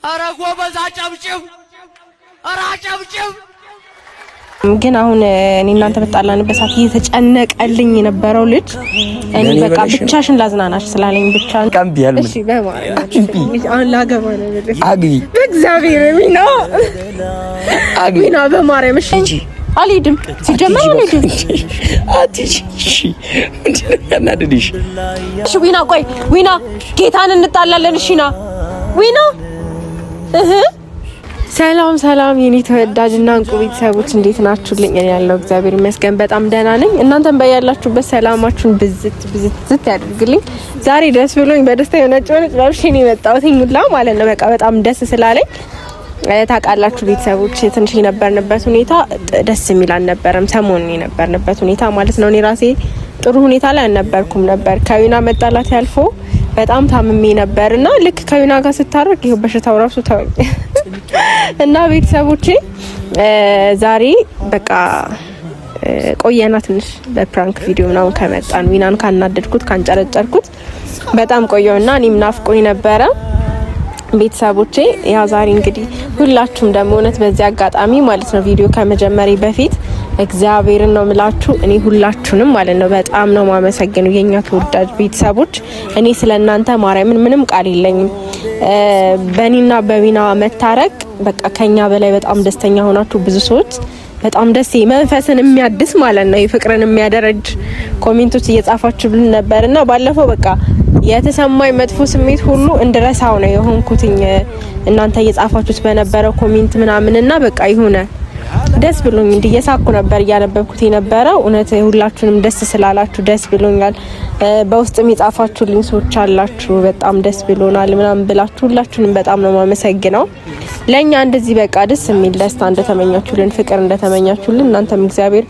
ኧረ ጎበዝ አጨብጭብ! ኧረ አጨብጭብ! ግን አሁን እኔ እናንተ በጣላንበት ሰዓት እየተጨነቀልኝ የነበረው ልጅ እኔ በቃ ብቻሽን ላዝናናሽ ስላለኝ ብቻ ቀምቢያል። እሺ በማለት አሁን ላገባ ነው ልጅ አግቢ በእግዚአብሔር ሚና አግቢ ነው በማርያም እሺ አልሄድም ሲጀመር አልሄድም አትሽ እሺ ምንድነው ያናደድሽ? እሺ ዊና ቆይ ዊና ጌታን እንጣላለን እሺ ና ዊና ሰላም ሰላም የኔ ተወዳጅና እንቁ ቤተሰቦች እንዴት ናችሁልኝ? እኔ ያለው እግዚአብሔር ይመስገን በጣም ደህና ነኝ። እናንተም በያላችሁበት ሰላማችሁን ብዝት ያድርግልኝ። ዛሬ ደስ ብሎኝ በደስታ የሆነች ለብሼ ነው የመጣሁት ሙላ ማለት ነው። በቃ በጣም ደስ ስላለኝ ታውቃላችሁ ቤተሰቦች ትንሽ የነበርንበት ሁኔታ ደስ የሚል አልነበረም። ሰሞኑን የነበርንበት ሁኔታ ማለት ነው። እኔ ራሴ ጥሩ ሁኔታ ላይ አልነበርኩም ነበር። ከዊና መጣላት ያልፎ በጣም ታምሜ ነበርና ልክ ከዊና ጋር ስታረቅ ይሄው በሽታው ራሱ ተወኝ እና ቤተሰቦቼ ዛሬ በቃ ቆየና ትንሽ በፕራንክ ቪዲዮ ነው ከመጣን ዊናን ካናደድኩት ካንጨረጨርኩት በጣም ቆየውና እኔም ናፍቆኝ ነበረ። ቤተሰቦቼ ያ ዛሬ እንግዲህ ሁላችሁም ደግሞ እውነት በዚህ አጋጣሚ ማለት ነው ቪዲዮ ከመጀመሪያ በፊት እግዚአብሔርን ነው ምላችሁ እኔ ሁላችሁንም ማለት ነው በጣም ነው ማመሰግነው የኛ ተወዳጅ ቤተሰቦች። እኔ ስለናንተ ማርያምን ምንም ቃል የለኝም። በእኔና በዊና መታረቅ በቃ ከኛ በላይ በጣም ደስተኛ ሆናችሁ ብዙ ሰዎች በጣም ደስ መንፈስን የሚያድስ ማለት ነው የፍቅርን የሚያደረጅ ኮሜንቶች እየጻፋችሁልን ነበርና ባለፈው በቃ የተሰማኝ መጥፎ ስሜት ሁሉ እንድረሳው ነው የሆንኩትኝ እናንተ እየጻፋችሁት በነበረው ኮሜንት ምናምንና በቃ ይሁን ደስ ብሎኝ እንዲየሳኩ ነበር ያነበብኩት የነበረው። እውነት ሁላችሁንም ደስ ስላላችሁ ደስ ብሎኛል። በውስጥም የጻፋችሁልኝ ሰዎች አላችሁ በጣም ደስ ብሎናል ምናምን ብላችሁ ሁላችሁንም በጣም ነው ማመሰግነው። ለኛ እንደዚህ በቃ ደስ የሚል ደስታ እንደተመኛችሁልን ፍቅር እንደተመኛችሁልን እናንተም እግዚአብሔር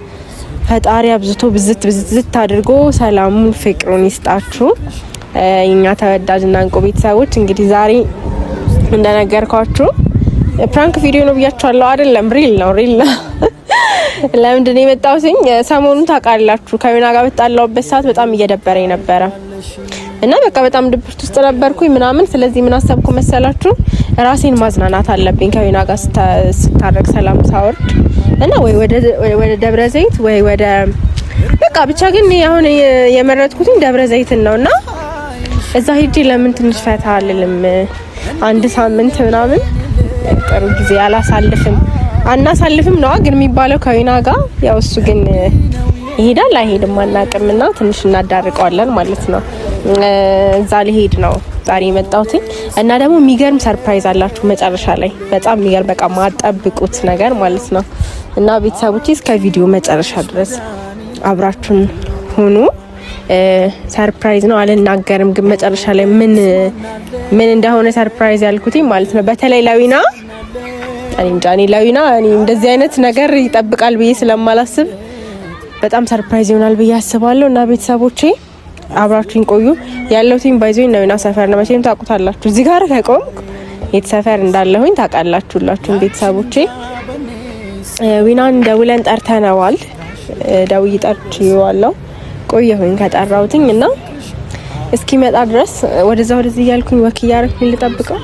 ፈጣሪ አብዝቶ ብዝት አድርጎ ሰላሙን ፍቅሩን ይስጣችሁ። የኛ ተወዳጅና እንቁ ቤተሰቦች እንግዲህ ዛሬ እንደነገርኳችሁ ፕራንክ ቪዲዮ ነው ብያችኋለሁ አይደለም ሪል ነው ለምንድን ነው የመጣሁት? ሰሞኑን ታውቃላችሁ ከዊና ጋር በጣላውበት ሰዓት በጣም እየደበረኝ ነበረ እና በቃ በጣም ድብርት ውስጥ ነበርኩኝ ምናምን። ስለዚህ ምን አሰብኩ መሰላችሁ ራሴን ማዝናናት አለብኝ ከዊና ጋር ስታረቅ ሰላም ሳወርድ እና ወይ ወደ ደብረ ዘይት ወይ ወደ በቃ ብቻ ግን አሁን የመረጥኩትኝ ደብረ ዘይትን ነውና እዛ ሄጄ ለምን ትንሽ ፈታ አልልም አንድ ሳምንት ምናምን ጥሩ ጊዜ አናሳልፍም ነው ግን የሚባለው ከዊና ጋር ያው እሱ ግን ይሄዳል አይሄድም አናውቅምና ትንሽ እናዳርቀዋለን ማለት ነው። እዛ ሊሄድ ነው ዛሬ የመጣሁት እና ደግሞ የሚገርም ሰርፕራይዝ አላችሁ መጨረሻ ላይ በጣም የሚገርም በቃ ማጠብቁት ነገር ማለት ነው። እና ቤተሰቦቼ እስከ ቪዲዮ መጨረሻ ድረስ አብራችሁን ሁኑ። ሰርፕራይዝ ነው አልናገርም ግን መጨረሻ ላይ ምን እንደሆነ ሰርፕራይዝ ያልኩትኝ ማለት ነው። በተለይ ለዊና እኔ ለዊና እንደዚህ አይነት ነገር ይጠብቃል ብዬ ስለማላስብ በጣም ሰርፕራይዝ ይሆናል ብዬ አስባለሁ። እና ቤተሰቦቼ አብራችሁን ቆዩ። ያለሁትኝ ባይዞኝ ነው ዊና ሰፈር ነው መቼም ታውቁታላችሁ። እዚህ ጋር ከቆምኩ የት ሰፈር እንዳለሁኝ ታውቃላችሁላችሁ ቤተሰቦቼ። ዊናን ደውለን ጠርተነዋል። ደውዬ ጠርቼዋለሁ ቆየሁኝ ከጠራውትኝ እና እስኪመጣ ድረስ ወደዚህ እያልኩኝ ወክ እያረኩኝ ልጠብቀው።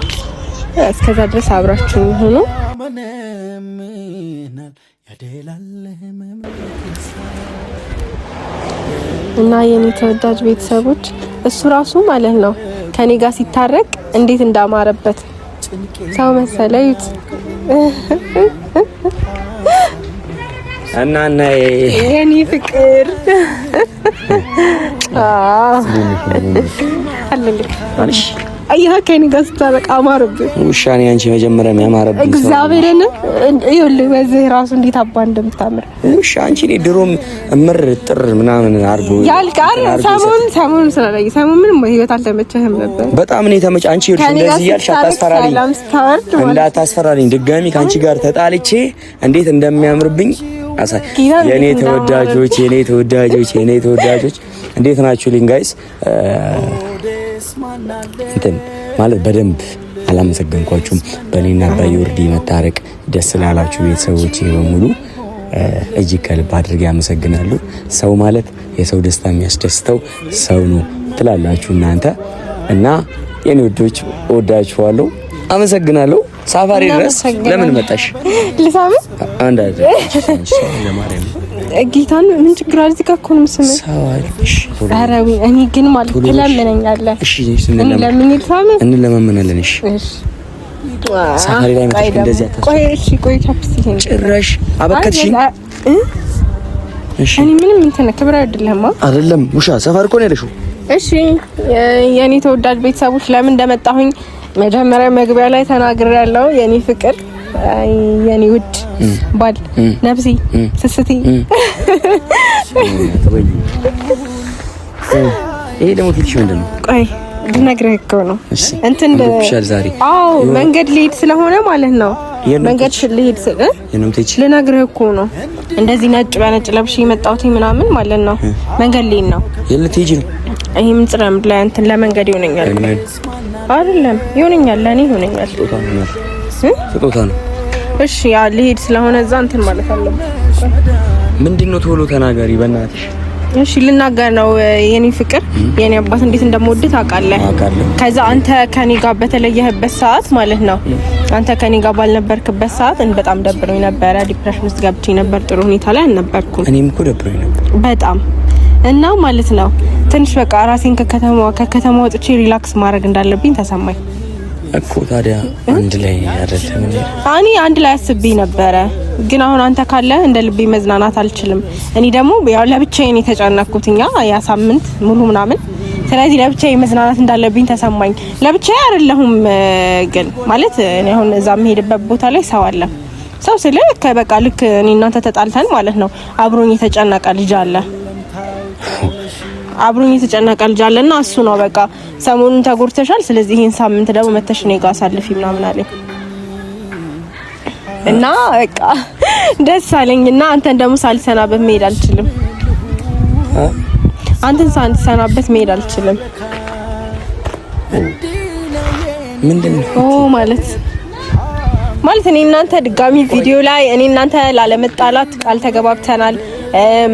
እስከዛ ድረስ አብራችሁኝ ሆኖ እና የኔ ተወዳጅ ቤተሰቦች እሱ ራሱ ማለት ነው ከኔ ጋር ሲታረቅ እንዴት እንዳማረበት ሰው መሰለዩት እና የኔ ፍቅር አለልክ አያ ከኔ ጋር ስታረቅ አማረብህ። ውሻኔ አንቺ መጀመሪያ የሚያማረብኝ እግዚአብሔርን ይኸውልህ በዚህ ራሱ እንዴት አባ እንደምታምር ውሻ አንቺ ላይ ድሮም እምር ጥር ምናምን አርጎ ያልቃል። ሰሞኑን ስለላይ ሰሞኑን ህይወት አልተመቸህም ነበር በጣም ነው የተመቸ። አንቺ እንደዚህ ያልሽ እንዳታስፈራሪኝ ድጋሚ ካንቺ ጋር ተጣልቼ እንዴት እንደሚያምርብኝ የኔ ተወዳጆች እንዴት ናችሁ ልኝ ጋይስ? ማለት በደንብ አላመሰገንኳችሁም። በእኔና በዮርዲ መታረቅ ደስ ላላችሁ ቤተሰቦቼ በሙሉ እጅግ ከልብ አድርጌ አመሰግናለሁ። ሰው ማለት የሰው ደስታ የሚያስደስተው ሰው ነው ትላላችሁ እናንተ እና የኔ ወዶች ወዳችኋለሁ። አመሰግናለሁ። ሳፋሪ ድረስ ለምን መጣሽ? ልሳም አንድ አይደል ለማርያም ጌታን ምን ችግር አለ? እዚህ ጋር እኮ ነው የምስመው። ሳዋልሽ አረዊ እኔ ግን ማለት ትለምነኛለህ። እሺ ለምን ልሳም እንለማመናለን። እሺ ሳፋሪ ላይ መጣሽ እንደዚህ አታስብ። ቆይ እሺ ቆይ ታፕስቲ ጭራሽ አበከትሽኝ። እሺ እኔ ምንም እንትን ክብር አይደለም ውሻ ሰፈር እኮ ነው ያለሽው። እሺ የኔ ተወዳጅ ቤተሰቦች ለምን እንደመጣሁኝ መጀመሪያ መግቢያ ላይ ተናግሬያለሁ። የኔ ፍቅር የኔ ውድ ባል ነፍሴ ስስቲ ይሄ ደግሞ ትልሽ ምንድነው? ቆይ ልነግርህ እኮ ነው እንትን ዛሬ መንገድ ልሄድ ስለሆነ ማለት ነው። መንገድ ልሄድ ልነግርህ እኮ ነው። እንደዚህ ነጭ በነጭ ለብሼ የመጣሁት ምናምን ማለት ነው። መንገድ ልሄድ ነው። የልትሄጂ ነው? ይሄ ምን ጽራም ላይ እንትን ለመንገድ ይሆነኛል አይደለም? ይሆነኛል፣ ለኔ ይሆነኛል። ስጦታ ነው። እሺ ያ ልሄድ ስለሆነ እዛ እንትን ማለት አለብኝ። ምንድነው? ቶሎ ተናገሪ በእናትሽ። እሺ ልናገር ነው። የኔ ፍቅር የኔ አባት እንዴት እንደምወድህ ታውቃለህ። ከዛ አንተ ከኔ ጋር በተለየህበት ሰዓት ማለት ነው፣ አንተ ከኔ ጋር ባልነበርክበት ሰዓት በጣም ደብሮኝ ነበረ። ዲፕሬሽን ውስጥ ገብቼ ነበር። ጥሩ ሁኔታ ላይ አልነበርኩም። እኔም እኮ ደብሮኝ ነበር በጣም እና ማለት ነው ትንሽ በቃ ራሴን ከከተማ ወጥቼ ሪላክስ ማድረግ እንዳለብኝ ተሰማኝ እኮ። ታዲያ አንድ ላይ አይደለም? እኔ አንድ ላይ አስቤ ነበረ፣ ግን አሁን አንተ ካለ እንደ ልቤ መዝናናት አልችልም። እኔ ደግሞ ያው ለብቻዬ ነው የተጨነቅኩትኛ ያ ሳምንት ሙሉ ምናምን። ስለዚህ ለብቻዬ መዝናናት እንዳለብኝ ተሰማኝ። ለብቻዬ አይደለሁም ግን ማለት እኔ አሁን እዛ የምሄድበት ቦታ ላይ ሰው አለ። ሰው ስለ በቃ ልክ እኔ እናንተ ተጣልተን ማለት ነው አብሮኝ የተጨነቀ ልጅ አለ። አብሮኝ የተጨነቀ ልጅ አለና እሱ ነው በቃ ሰሞኑን ተጎድተሻል፣ ስለዚህ ይሄን ሳምንት ደግሞ መተሽ ነው ጋር አሳልፊ ምናምን አለኝ እና በቃ ደስ አለኝና አንተን ደግሞ ሳልሰናበት መሄድ አልችልም። አንተን ሳልሰናበት መሄድ አልችልም። ምንድነው ማለት እኔ እናንተ ድጋሚ ቪዲዮ ላይ እኔ እናንተ ላለመጣላት ቃል ተገባብተናል።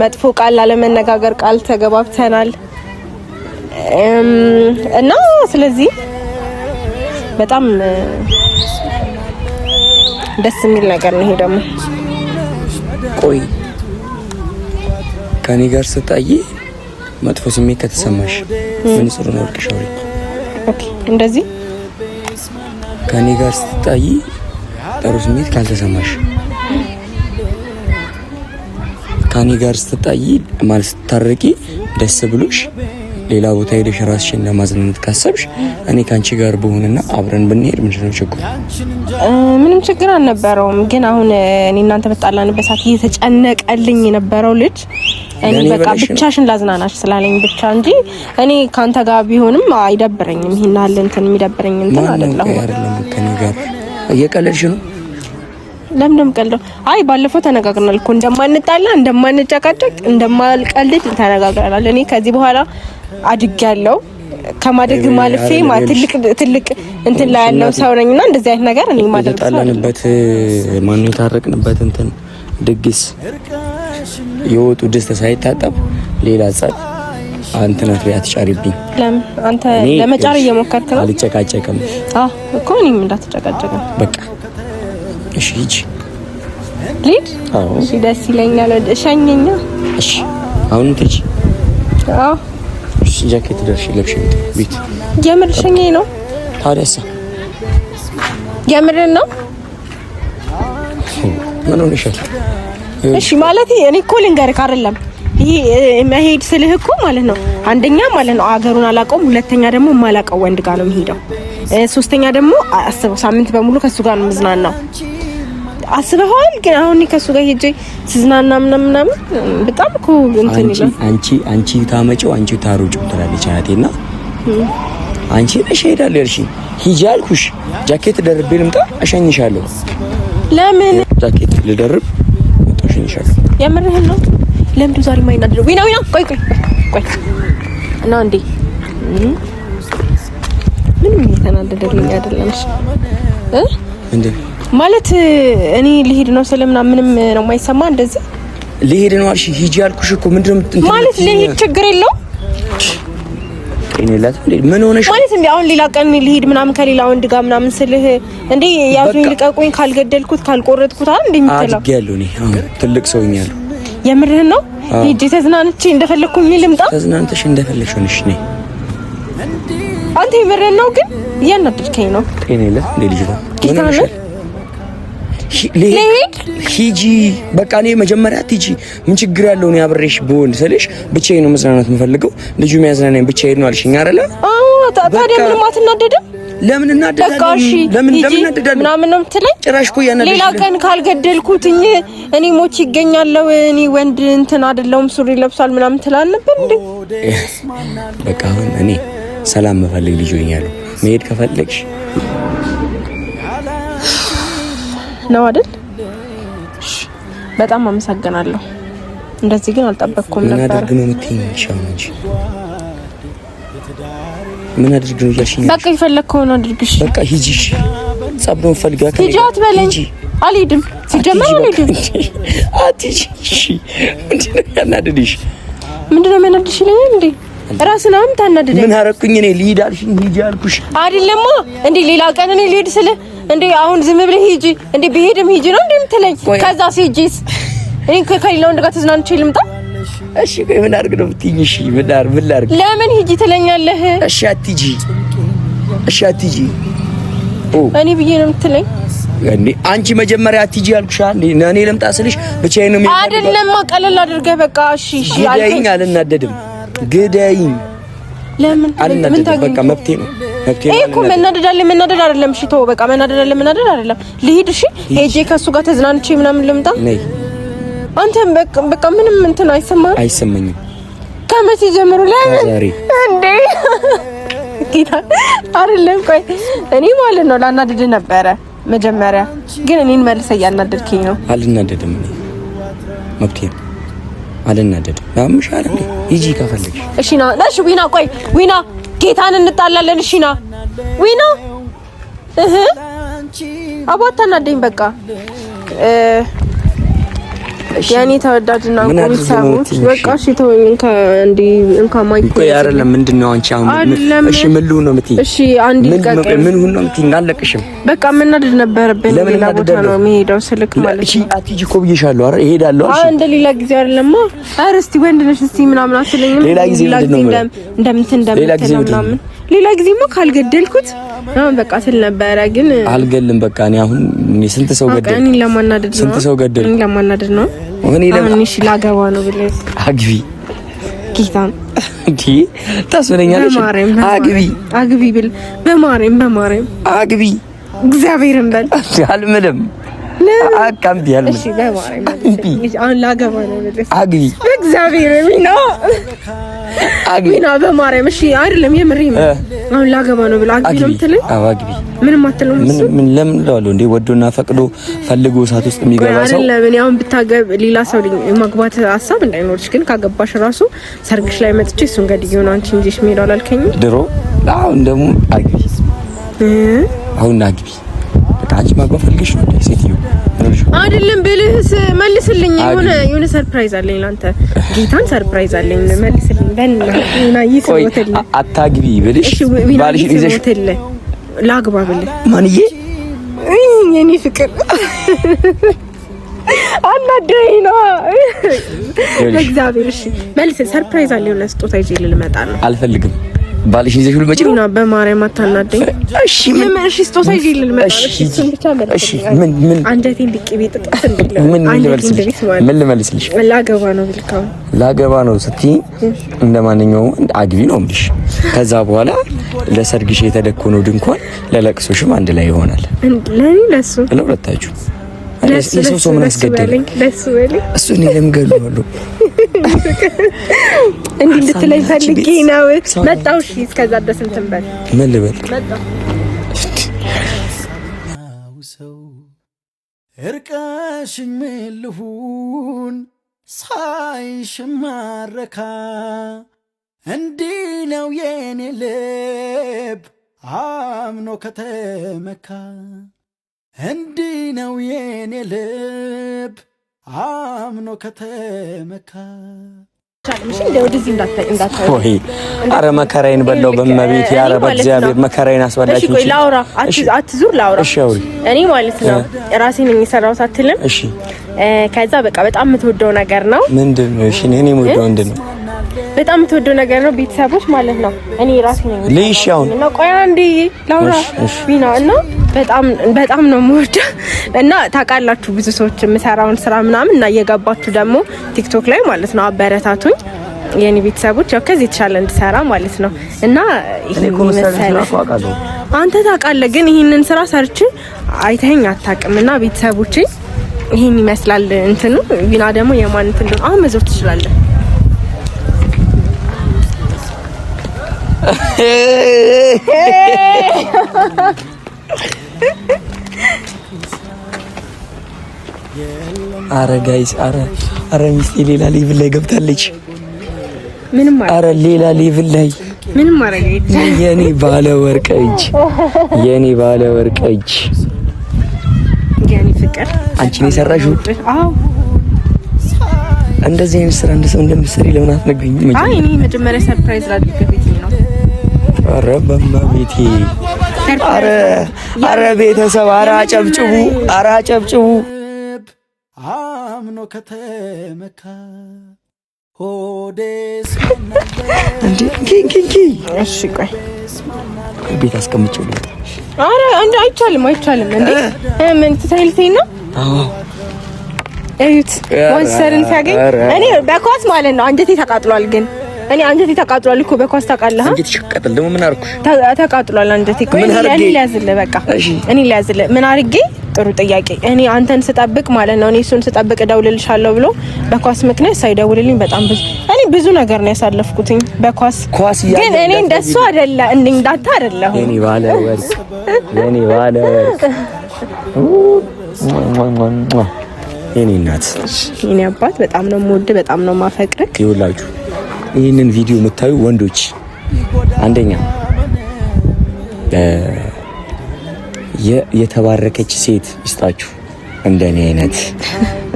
መጥፎ ቃል ላለመነጋገር ቃል ተገባብተናል እና ስለዚህ በጣም ደስ የሚል ነገር ነው ይሄ ደግሞ። ቆይ ከኔ ጋር ስታይ መጥፎ ስሜት ከተሰማሽ ምን ጽሩ ነው ልቅሻው? ኦኬ እንደዚህ ከኔ ጋር ስታይ ጥሩ ስሜት ካልተሰማሽ ከኔ ጋር ስትጣይ ማለት ስታረቂ ደስ ብሎሽ ሌላ ቦታ ሄደሽ ራስሽን ለማዝናናት ካሰብሽ እኔ ካንቺ ጋር በሆነና አብረን ብንሄድ ምንድነው ችግሩ? ምንም ችግር አልነበረውም። ግን አሁን እኔ እናንተ በጣላንበት ሰዓት እየተጨነቀልኝ የነበረው ልጅ እኔ በቃ ብቻሽን ላዝናናሽ ስላለኝ ብቻ እንጂ እኔ ካንተ ጋር ቢሆንም አይደብረኝም። ይሄን አለ እንትን የሚደብረኝ እንትን አይደለም። ከኔ ጋር እየቀለድሽ ነው? ለምንም ቀልዶ አይ ባለፈው ተነጋግረናል እኮ እንደማንጣላ እንደማንጨቃጨቅ እንደማልቀልድ ተነጋግረናል። እኔ ከዚህ በኋላ አድጌያለሁ። ከማደግ ማለፌ ትልቅ እንትን ላይ ያለው ሰው ነኝና እንደዚህ አይነት ነገር እኔ ማደግ ተጣላንበት ማን የታረቅንበት እንትን ድግስ የወጡ ድስት ሳይታጠብ ሌላ ጻት አንተ ነህ ያትጫሪብኝ። ለምን አንተ ለመጫር እየሞከርክ ነው? አልጨቃጨቅም እኮ እኔም እንዳትጨቃጨቅ በቃ እሺ ሂጂ ልሂድ። እሺ ደስ ይለኛል። እሸኘኛ። እሺ አሁን ትሄጂ? አዎ እሺ ጃኬት ደርሽ ለብሽ ቤት የምር ሸኘኝ ነው? ታዲያስ የምር ነው? ምን ሆነሻል? እሺ ማለት እኔ እኮ ልንገርህ አይደለም ይሄ መሄድ ስልህ እኮ ማለት ነው አንደኛ ማለት ነው አገሩን አላውቀውም፣ ሁለተኛ ደግሞ የማላውቀው ወንድ ጋር ነው የምሄደው፣ ሶስተኛ ደግሞ አስበው ሳምንት በሙሉ ከሱ ጋር ነው የምዝናናው። አስበዋል። ግን አሁን ከሱ ጋር ሄጄ ስዝናና ምናምን በጣም እኮ እንትን ይላል። አንቺ ታመጪው አንቺ ታሮጪው ትላለች አያቴና አንቺ ነሽ ሄዳለሽ ያልሽኝ ሂጂ አልኩሽ። ጃኬት ደርቤ ልምጣ አሸኝሻለሁ። ለምን ጃኬት ልደርብ አሸኝሻለሁ? የምርህን ነው? ለምዱ ዛሬ ማይናደር ወይና ቆይ እና እንዴ ምንም እየተናደደልኝ አይደለም። እሺ እንዴ ማለት እኔ ልሄድ ነው ስለምና ምንም ነው የማይሰማ። እንደዚህ ልሄድ ነው አልሽ ሂጂ አልኩሽ እኮ ምንድነው ማለት ልሄድ ችግር የለው ጤንነት ምን ሆነሽ ማለት እንዴ? አሁን ሌላ ቀን ልሂድ ምናምን ከሌላ ወንድ ጋር ምናምን ስልህ እንዴ ያዙኝ ልቀቁኝ ካልገደልኩት ካልቆረጥኩት አይደል እንዴ የምትለው? አድጌያለሁ እኔ አሁን ትልቅ ሰው ሆኛለሁ። የምርህን ነው? ሂጂ ተዝናንቼ እንደፈለኩኝ ልምጣ? ተዝናንተሽ እንደፈለግሽ ሆነሽ ነይ። አንተ የምርህን ነው? ግን እያናደድከኝ ነው። ጤንነት እንዴ ልጅ ነው ምን ሆነሽ? ሂጂ በቃ እኔ መጀመሪያ አትሂጂ ምን ችግር ያለው ነው አብሬሽ ብሆን ስልሽ ብቻዬን ነው መዝናናት የምፈልገው ልጁ የሚያዝናናኝ ብቻዬን ነው አልሽኝ አይደለ? ታዲያ ምንም አትናደድም? ለምን እናደዳለሁ? ለምን እናደዳለሁ ምናምን ነው የምትለኝ? ጭራሽ እኮ ያናደድሽ ሌላ ቀን ካልገደልኩትኝ እኔ ሞች ይገኛለሁ እኔ ወንድ እንትን አይደለሁም ሱሪ ለብሷል ምናምን ትላል ነበር እንዴ? በቃ አሁን እኔ ሰላም መፈልግ ልጅ ሆኛለሁ። መሄድ ከፈለግሽ ነው አይደል? በጣም አመሰግናለሁ። እንደዚህ ግን አልጠበቅኩም ነበር። ምን አድርግ ነው የምትይኝ? ሻንጂ ምን አድርግ ነው ያልሽኝ? በቃ የፈለግከውን አድርግሽ። በቃ ሂጂሽ ጸብሮን ፈልጋ ሂጂ አትበለኝ። አልሄድም። ሲጀመር አልሄድም። አትሂጂ። ምንድነው ያናደድሽ? ምንድነው የሚያናድሽ ይለኝ እንዴ? ራስን አሁን ታናደደኝ። ምን አረኩኝ እኔ? ልሂድ አልሽኝ ሂጂ አልኩሽ አይደለማ እንዴ? ሌላ ቀን እኔ ልሂድ ስለ እንዴ አሁን ዝም ብለህ ሂጂ እንዴ? ብሄድም ሂጂ ነው እንዴ የምትለኝ? ከዛ ሲጂስ እኔ ከሌላ ወንድ ጋር ተዝናንቼ ልምጣ? እሺ ቆይ ምን አድርግ ነው የምትይኝ? እሺ ምን ላድርግ? ለምን ሂጂ ትለኛለህ? እሺ አትሂጂ። እሺ አትሂጂ እኔ ብዬ ነው የምትለኝ እንዴ? አንቺ መጀመሪያ አትሂጂ አልኩሽ እንዴ? እኔ ልምጣ ስልሽ ብቻዬን ነው የሚሄደው አይደለም? ቀለል አድርገህ በቃ እሺ እሺ አልከኝ። አልናደድም። ግደይኝ። ለምን አልናደድም። በቃ መብቴ ነው መብቴ ነው። እኮ መናደድ አይደለም። እሺ ተው በቃ መናደድ አይደለም። ልሂድ እሺ ሄጄ ከሱ ጋር ተዝናንቼ ምናምን ልምጣ። ነይ አንተም በቃ ምንም እንትን አይሰማኝም። ከመቼ ጀምሮ ለምን እንዴ? ጌታ አይደለም። ቆይ እኔ ማለት ነው ላናደድ ነበረ መጀመሪያ፣ ግን እኔን መልሰህ እያናደድከኝ ነው። አልናደድም። እኔ መብቴ ነው። አልናደድም። ያምሻል እንዴ? ሂጂ ከፈለግሽ። እሺ ና እሺ። ዊና ጌታን እንጣላለን። እሺ ና ዊና አባታናደኝ በቃ ያኔ ተወዳጅና እንቁ ሰዎች በቃ እሺ ተወኝ። እንካ ማይክ እኮ አይደለም። ምንድነው አንቺ አሁን? እሺ ምን ልሁን ነው የምትይኝ? እሺ አንድ ይቀቀል ምን ሁን ነው የምትይኝ? አላለቅሽም። በቃ መናደድ ነበረብኝ። ሌላ ቦታ ነው የሚሄደው ስልክ ማለት እሺ አትሂጂ እኮ ብዬሻለሁ። አረ እሄዳለሁ። እሺ እንደ ሌላ ጊዜ አይደለማ። አረ እስቲ ወንድ ነሽ እስቲ ምናምን አትለኝም? ሌላ ጊዜ ምናምን ሌላ ጊዜማ ካልገደልኩት በቃ ስል ነበረ። ግን አልገልም። በቃ እኔ አሁን ስንት ሰው ገደል? እኔ ለማናደድ ነው። ስንት ሰው ገደል? እኔ ለማናደድ ነው። እሺ ላገባ ነው ብለህ አግቢ። ጌታን እንዴ ታስበለኛለሽ? አግቢ ብል በማርያም አግቢ። እግዚአብሔርን በል አልምልም። አቃምቲ ያልም እሺ በማርያም አሁን ላገባ ነው ብለህ አግቢ። እግዚአብሔር ሚና በማርያም እሺ አይደለም የምሬን አሁን ላገባ ነው ብለህ አግቢ ነው የምትለኝ? አዎ አግቢ። ምንም አትለው? ምን ለምን እላለሁ እንዴ? ወዶና ፈቅዶ ፈልጎ እሳት ውስጥ የሚገባ ሰው አይደለም። እኔ አሁን ብታገብ ሌላ ሰው ማግባት ሀሳብ እንዳይኖርሽ፣ ግን ካገባሽ ራሱ ሰርግሽ ላይ መጥቼ እሱን ገድዬው ነው አንቺ እንጂሽ ሜዳው አላልከኝም ድሮ? አሁን ደግሞ አግቢ። አሁን አግቢ። በቃ አንቺ ማግባት ፈልገሽ ነው ሴትዮ አይደለም ብልህስ መልስልኝ። የሆነ ሰርፕራይዝ አለኝ ላንተ። ጌታን ሰርፕራይዝ አለኝ መልስልኝ። በእናትህ ይስሞትል አታግቢ ብልሽ ባልሽ ይዘሽ ላግባ ብልህ ማንዬ የኔ ፍቅር አናደኝ ነው እግዚአብሔር። እሺ መልስ ሰርፕራይዝ አለኝ። የሆነ ስጦታ ይዤ ልመጣ ነው። አልፈልግም። ባልሽ ይዘሽ ሁሉ መጪ ነው። በማርያም አታናደኝ። እሺ ስጦታ ይዤ ልመጣ ነው። እሺ ምን አንጀቴን ቢቅቤ ጥጥት ምን ልመልስልሽ? ላገባ ነው ብልካው ላገባ ነው ስትይ እንደማንኛውም አግቢ ነው የምልሽ። ከዛ በኋላ ለሰርግሽ የተደኮነው ድንኳን ለለቅሶሽም አንድ ላይ ይሆናል። ለኔ ለሱ ለሁለታችሁ ለሱ ሰው ምን አስገደለኝ? ለሱ ወለ እሱ እኔ ለምገለዋለሁ እንዴ እንድትለኝ ፈልጌ ነው መጣው። እሺ እስከዛ ድረስ እንትን በል ምን ልበል? መጣው ሰው እርቀሽኝ ምን ልሁን ሳይሽማረካ እንዲህ ነው የኔ ልብ አምኖ ከተመካ እንዲህ ነው የኔ ልብ አምኖ ከተመካ እሺ እንደዚህ እንዳታይ ወይ አረ መከራዬን በላው በመቤት ያረ በእግዚአብሔር መከራዬን አስበላችሁ። እሺ ቆይ ላውራ አትዙር ላውራ። እሺ አውሪ። እኔ ማለት ነው ራሴ ነኝ የሰራሁት አትልም? እሺ ከዛ በቃ በጣም የምትወደው ነገር ነው ምንድነው? እሺ እኔ የምወደው ምንድነው? በጣም የምትወደው ነገር ነው ቤተሰቦች ማለት ነው። እኔ ራሴ ነኝ ልይሽ አሁን እና ቆይ አንዴ ላውራ ቢና እና በጣም ነው የምወደው እና ታውቃላችሁ ብዙ ሰዎች የምሰራውን ስራ ምናምን እና እየገባችሁ ደግሞ ቲክቶክ ላይ ማለት ነው አበረታቱኝ የኔ ቤተሰቦች ያው ከዚህ የተሻለ እንድሰራ ማለት ነው። እና ይሄን መሰለህ አንተ ታውቃለህ፣ ግን ይሄንን ስራ ሰርቼ አይተኸኝ አታውቅም። እና ቤተሰቦቼ ይሄን ይመስላል እንትኑ ቢና ደግሞ የማን እንትን ነው አሁን መዞር ትችላለህ። አረ ጋይስ አረ ሚስቴ ሌላ ሌቭል ላይ ገብታለች። ምንም ማለት አረ ሌላ ሌቭል ላይ ምንም ማለት አይደለም። የኔ ባለ ወርቅ እጅ የኔ ፍቅር አንቺ ነሽ የሰራሽው? አዎ እንደዚህ አይነት ስራ እንደምትሰሪ ለምን አትነግሪኝም? አይ እኔ መጀመሪያ ሰርፕራይዝ ላድርግበት ነው። አረ በማቤቴ አረ ቤተሰብ አረ አጨብጭቡ አምኖ ከተመካ ሆዴስ እንዴ ኪንኪ እሺ ቆይ ቤት አስቀምጬው ልውጣ። አረ እንዴ አይቻልም እንዴ ምን ትሳይልተኝ ነው? አዎ እዩት ወንሰርን ሲያገኝ እኔ በኳስ ማለት ነው አንጀቴ ተቃጥሏል። ግን እኔ አንጀቴ ተቃጥሏል እኮ በኳስ ታውቃለህ? አንጀቴ ተቃጥሏል። ደግሞ ምን አርኩሽ? ተቃጥሏል አንጀቴ እኮ እኔ ሊያዝልህ በቃ እኔ ሊያዝልህ ምን አርጌ? ጥሩ ጥያቄ። እኔ አንተን ስጠብቅ ማለት ነው እኔ እሱን ስጠብቅ እደውልልሻለሁ ብሎ በኳስ ምክንያት ሳይደውልልኝ በጣም ብዙ ነገር ነው ያሳለፍኩትኝ በኳስ ግን እኔ እንደሱ አይደለ እንዳንተ አይደለሁ። የኔ ባለ ወርቅ የኔ እናት የኔ አባት በጣም ነው የምወድ በጣም ነው የማፈቅር። ይኸውላችሁ ይሄንን ቪዲዮ የምታዩ ወንዶች አንደኛ የተባረከች ሴት ይስጣችሁ እንደኔ አይነት፣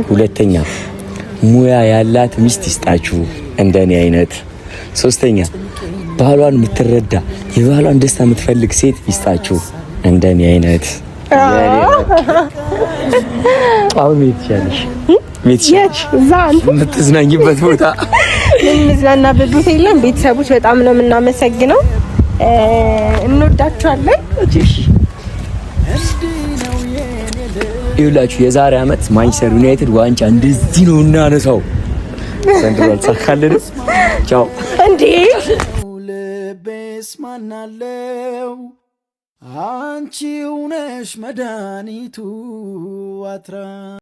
ሁለተኛ ሙያ ያላት ሚስት ይስጣችሁ እንደኔ አይነት፣ ሶስተኛ ባሏን የምትረዳ የባሏን ደስታ የምትፈልግ ሴት ይስጣችሁ እንደኔ አይነት። አሁን ቤት ያለሽ የምትዝናኝበት ቦታ የምዝናናበት ቦታ የለም። ቤተሰቦች በጣም ነው የምናመሰግነው፣ እንወዳችኋለን። ይኸውላችሁ የዛሬ አመት ማንቸስተር ዩናይትድ ዋንጫ እንደዚህ ነው እናነሳው። ዘንድሮ አልተሳካልንም። ቻው እንዴ ልቤስ ማናለው አንቺው ነሽ መድኃኒቱ አትራ